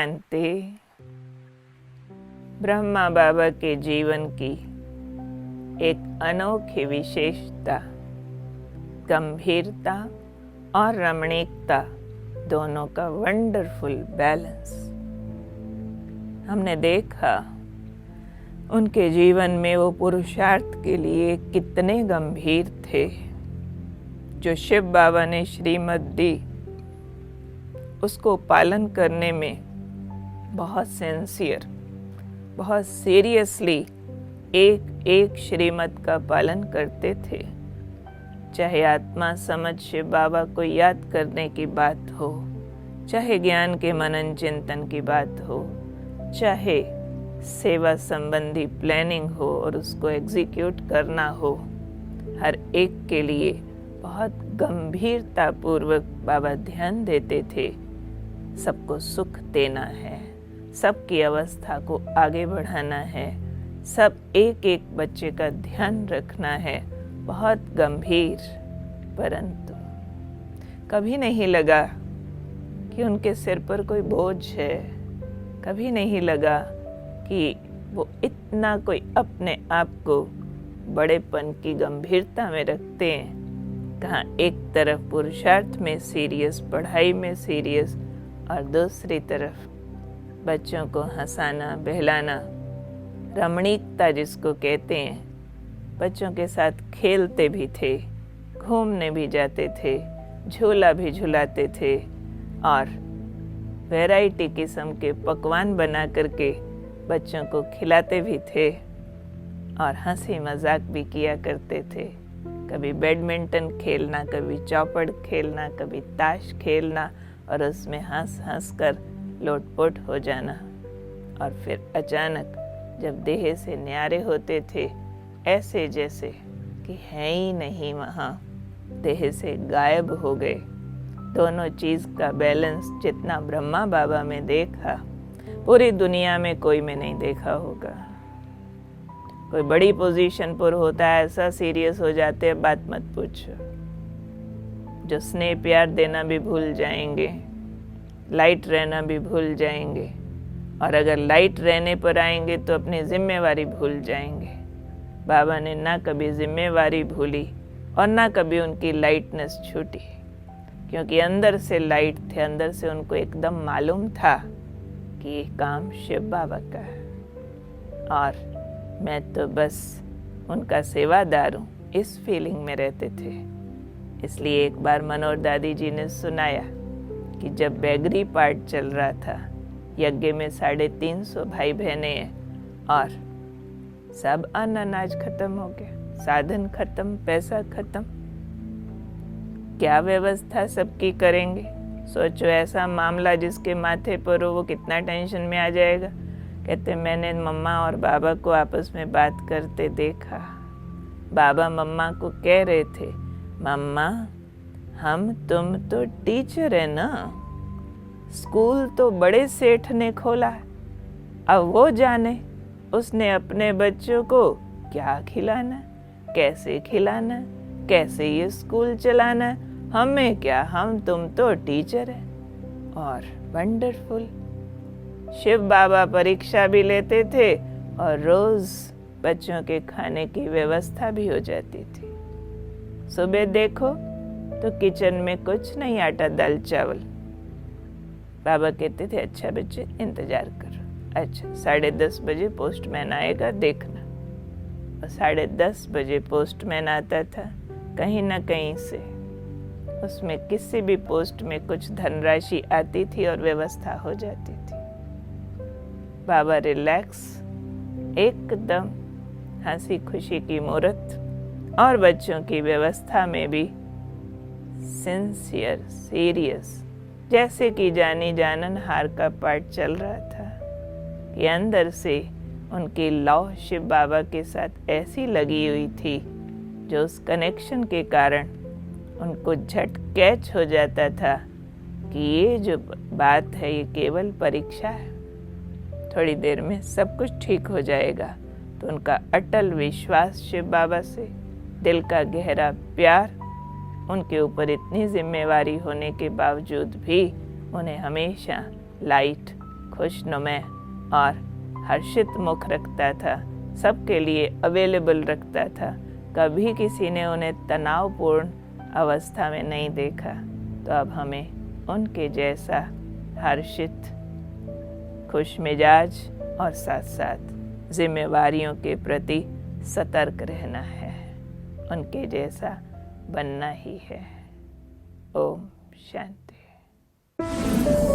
शांति। ब्रह्मा बाबा के जीवन की एक अनोखी विशेषता, गंभीरता और रमणीकता दोनों का वंडरफुल बैलेंस। हमने देखा उनके जीवन में वो पुरुषार्थ के लिए कितने गंभीर थे। जो शिव बाबा ने श्रीमत दी उसको पालन करने में बहुत सिंसियर, बहुत सीरियसली एक एक श्रीमत का पालन करते थे। चाहे आत्मा समझ शिव बाबा को याद करने की बात हो, चाहे ज्ञान के मनन चिंतन की बात हो, चाहे सेवा संबंधी प्लानिंग हो और उसको एग्जीक्यूट करना हो, हर एक के लिए बहुत गंभीरता पूर्वक बाबा ध्यान देते थे। सबको सुख देना है, सबकी अवस्था को आगे बढ़ाना है, सब एक एक बच्चे का ध्यान रखना है, बहुत गंभीर। परंतु कभी नहीं लगा कि उनके सिर पर कोई बोझ है, कभी नहीं लगा कि वो इतना कोई अपने आप को बड़ेपन की गंभीरता में रखते हैं। कहाँ एक तरफ पुरुषार्थ में सीरियस, पढ़ाई में सीरियस, और दूसरी तरफ बच्चों को हंसाना बहलाना, रमणीकता जिसको कहते हैं। बच्चों के साथ खेलते भी थे, घूमने भी जाते थे, झूला भी झुलाते थे और वैरायटी किस्म के पकवान बना करके बच्चों को खिलाते भी थे और हंसी मजाक भी किया करते थे। कभी बैडमिंटन खेलना, कभी चौपड़ खेलना, कभी ताश खेलना और उसमें हंस हंस कर लोटपोट हो जाना। और फिर अचानक जब देह से न्यारे होते थे, ऐसे जैसे कि है ही नहीं वहाँ, देह से गायब हो गए। दोनों चीज़ का बैलेंस जितना ब्रह्मा बाबा में देखा, पूरी दुनिया में कोई में नहीं देखा होगा। कोई बड़ी पोजीशन पर होता है, ऐसा सीरियस हो जाते हैं, बात मत पूछो। जो स्नेह प्यार देना भी भूल जाएंगे, लाइट रहना भी भूल जाएंगे, और अगर लाइट रहने पर आएंगे तो अपनी जिम्मेवारी भूल जाएंगे। बाबा ने ना कभी जिम्मेवारी भूली और ना कभी उनकी लाइटनेस छूटी, क्योंकि अंदर से लाइट थे, अंदर से उनको एकदम मालूम था कि ये काम शिव बाबा का है और मैं तो बस उनका सेवादार हूँ, इस फीलिंग में रहते थे। इसलिए एक बार मनोहर दादी जी ने सुनाया कि जब बैगरी पार्ट चल रहा था, यज्ञ में 350 भाई बहने हैं और सब अन्न अनाज खत्म हो गया, साधन खत्म, पैसा खत्म, क्या व्यवस्था सबकी करेंगे। सोचो ऐसा मामला जिसके माथे पर हो, वो कितना टेंशन में आ जाएगा। कहते मैंने मम्मा और बाबा को आपस में बात करते देखा। बाबा मम्मा को कह रहे थे, मम्मा हम तुम तो टीचर है ना, स्कूल तो बड़े सेठ ने खोला है, अब वो जाने उसने अपने बच्चों को क्या खिलाना, कैसे खिलाना, कैसे ये स्कूल चलाना, हमें क्या, हम तुम तो टीचर है। और वंडरफुल, शिव बाबा परीक्षा भी लेते थे और रोज बच्चों के खाने की व्यवस्था भी हो जाती थी। सुबह देखो तो किचन में कुछ नहीं, आटा दाल चावल। बाबा कहते थे अच्छा बच्चे इंतजार करो, अच्छा 10:30 बजे पोस्टमैन आएगा देखना। और 10:30 बजे पोस्टमैन आता था, कहीं ना कहीं से उसमें किसी भी पोस्ट में कुछ धनराशि आती थी और व्यवस्था हो जाती थी। बाबा रिलैक्स, एकदम हंसी खुशी की मुहूर्त और बच्चों की व्यवस्था में भी सिंसियर, सीरियस, जैसे कि जानी जानन हार का पाठ चल रहा था कि अंदर से उनकी लौ शिव बाबा के साथ ऐसी लगी हुई थी जो उस कनेक्शन के कारण उनको झट कैच हो जाता था कि ये जो बात है ये केवल परीक्षा है, थोड़ी देर में सब कुछ ठीक हो जाएगा। तो उनका अटल विश्वास शिव बाबा से, दिल का गहरा प्यार, उनके ऊपर इतनी जिम्मेवारी होने के बावजूद भी उन्हें हमेशा लाइट, खुशनुमा और हर्षित मुख रखता था, सबके लिए अवेलेबल रखता था। कभी किसी ने उन्हें तनावपूर्ण अवस्था में नहीं देखा। तो अब हमें उनके जैसा हर्षित, खुश मिजाज और साथ साथ जिम्मेवारियों के प्रति सतर्क रहना है। उनके जैसा बनना ही है। ओम शांति।